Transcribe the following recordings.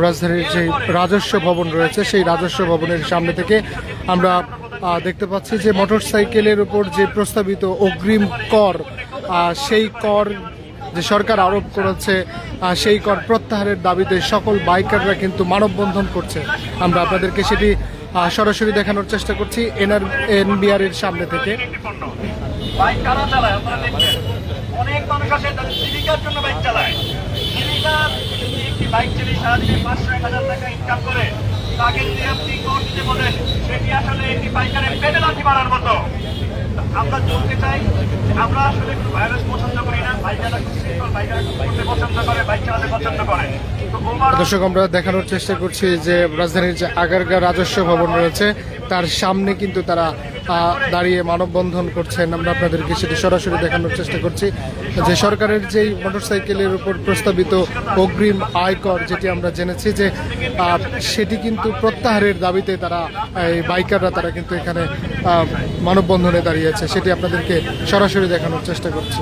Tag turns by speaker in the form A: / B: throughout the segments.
A: রাজধানীর যে রাজস্ব ভবন রয়েছে সেই রাজস্ব ভবনের সামনে থেকে আমরা দেখতে পাচ্ছি যে মোটরসাইকেলের উপর যে প্রস্তাবিত অগ্রিম কর, সেই কর যে সরকার আরোপ করেছে সেই কর প্রত্যাহারের দাবিতে সকল বাইকাররা কিন্তু মানববন্ধন করছে। আমরা আপনাদেরকে সেটি সরাসরি দেখানোর চেষ্টা করছি এনবিআর এর সামনে থেকে।
B: অনেক মানুষ আছে জীবিকার জন্য বাইক চালায়, জীবিকার একটি বাইক চালিয়ে সারাদিনে 500-1000 টাকা ইনকাম করে, তাকে যদি আপনি কর দিতে বলেন সেটি আসলে একটি বাইকারের পেটে লাথি মারার মতো। আমরা বলতে চাই আমরা আসলে ভাইরাস পছন্দ করি না, বাইকাররা খুব সিম্পল, বাইকাররা করতে পছন্দ করে, বাইক চালাতে পছন্দ করে।
A: দর্শক, আমরা দেখানোর চেষ্টা করছি যে রাজধানীর যে আগারগাঁ রাজস্ব ভবন রয়েছে তার সামনে কিন্তু তারা দাঁড়িয়ে মানববন্ধন করছেন। আমরা আপনাদেরকে সেটি সরাসরি দেখানোর চেষ্টা করছি যে সরকারের যেই মোটরসাইকেলের উপর প্রস্তাবিত অগ্রিম আয়কর, যেটি আমরা জেনেছি যে সেটি কিন্তু প্রত্যাহারের দাবিতে তারা এই বাইকাররা তারা কিন্তু এখানে মানববন্ধনে দাঁড়িয়েছে, সেটি আপনাদেরকে সরাসরি দেখানোর চেষ্টা করছি।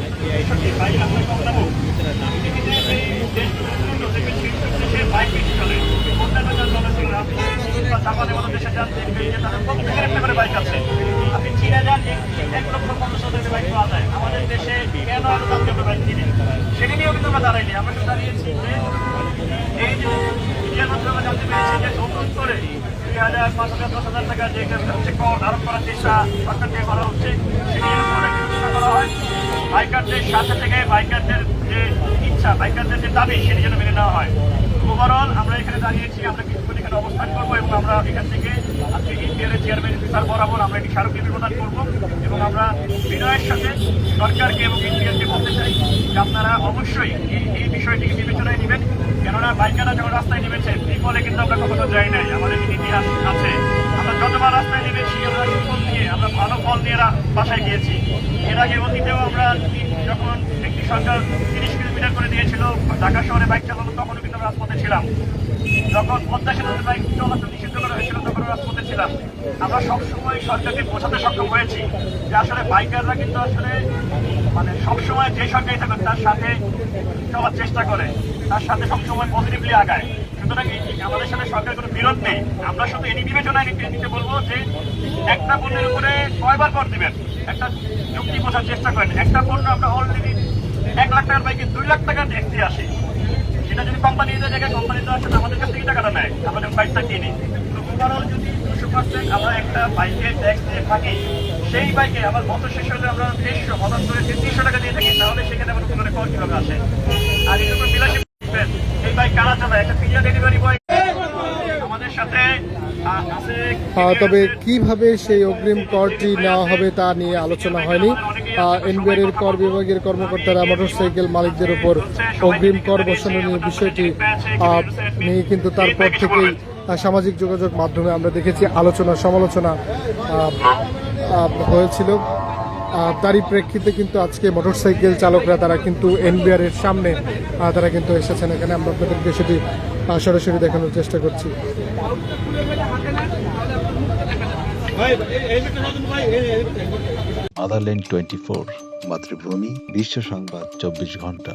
B: আপনি চীনে যান, 1,50,000 বাইক পাওয়া যায়। আমাদের দেশে কেন আরো দাম কমে বাইক কিনে, সেটি নিয়েও কিন্তু আমরা দাঁড়াইনি। আমরা কিন্তু দাঁড়িয়েছি যে এই যে মিডিয়ার মাধ্যমে আমরা জানতে পেরেছি যে নতুন করে 2,000, 5,000, 10,000 টাকা যে হচ্ছে কর আরোপ করার চেষ্টা সরকার থেকে করা হচ্ছে, সেটি অনেক চেষ্টা করা হয়। বাইকারদের সাথে থেকে বাইকারদের যে ইচ্ছা, বাইকারদের যে দাবি, সেটি যেন মেনে নেওয়া হয়। ওভারঅল আমরা এখানে দাঁড়িয়েছি, আমরা কিছুক্ষণ এখানে অবস্থান করবো এবং আমরা এখান থেকে আজকে এনবিআর চেয়ারম্যান স্যার বরাবর আমরা একটি স্মারকলিপি প্রদান করবো এবং আমরা বিনয়ের সাথে সরকারকে এবং এনবিআরকে বলতে চাই যে আপনারা অবশ্যই এই বিষয়টিকে বিবেচনায় নেবেন। কেননা বাইকাররা যখন রাস্তায় নেমেছে বিফলে কিন্তু আমরা কখনো যাই নাই, আমাদের ইতিহাস আছে। আমরা যতবার রাস্তায় নেমেছি আমরা সুফল নিয়ে, আমরা ভালো ফল নিয়ে বাসায় গিয়েছি। এর আগে অতীতেও আমরা যখন একটি সরকার 30 কিলোমিটার করে দিয়েছিল ঢাকা শহরে বাইক চালানো, তখনও কিন্তু আমরা রাজপথে ছিলাম। যখন পদ্মা সেতুতে বাইক চলাচল নিষিদ্ধ করা হয়েছিল তখন রাজপথে ছিলাম। আমরা সবসময় সরকারকে বোঝাতে সক্ষম হয়েছি যে আসলে বাইকাররা কিন্তু আসলে মানে সবসময় যে সরকারি থাকুক তার সাথে চলার চেষ্টা করে, তার সাথে সবসময় পজিটিভলি আগায়। সুতরাং আমাদের সাথে সরকার কোনো বিরোধ নেই। আমরা শুধু এটি বিবেচনায় নিতে বলবো যে একটা পণ্যের উপরে কয়বার কর দিবেন, একটা যুক্তি বোঝার চেষ্টা করেন। একটা পণ্য আমরা অলরেডি 1 লাখ টাকার বাইকে 2 লাখ টাকার ট্যাক্স দিয়ে আসি, সেটা যদি কোম্পানি জায়গায় কোম্পানি তো আসলে আমাদের কাছ থেকে টাকাটা নেয়, আমরা যখন বাইকটা কিনি। তো ওভারঅল যদি 200% আমরা একটা বাইকে ট্যাক্স দিয়ে থাকি, সেই বাইকে আমার বছর শেষ হলে আমরা 150 হঠাৎ করে 300 টাকা দিয়ে থাকি, তাহলে সেখানে আমার কোনো কর কিভাবে আসে? আর এর উপর বিলাসী এই বাইক কারা চালায়? একটা পিজা ডেলিভারি বয় আমাদের সাথে আছে।
A: তবে কিভাবে সেই অগ্রিম করটি নেওয়া হবে তা নিয়ে আলোচনা হয়নি। এনবিআর এর কর বিভাগের কর্মকর্তারা মোটরসাইকেল মালিকদের উপর অগ্রিম কর বসানোর বিষয়টি নিয়ে কিন্তু তারপর থেকেই সামাজিক যোগাযোগ মাধ্যমে আমরা দেখেছি আলোচনা সমালোচনা হয়েছিল। তারই প্রেক্ষিতে কিন্তু আজকে মোটরসাইকেল চালকরা তারা কিন্তু এনবিআর এর সামনে তারা কিন্তু এসেছেন। এখানে আমরা আপনাদেরকে সেটি সরাসরি দেখানোর চেষ্টা করছি।
C: আদারল্যান্ড 24 মাতৃভূমি বিশ্ব সংবাদ 24 ঘন্টা।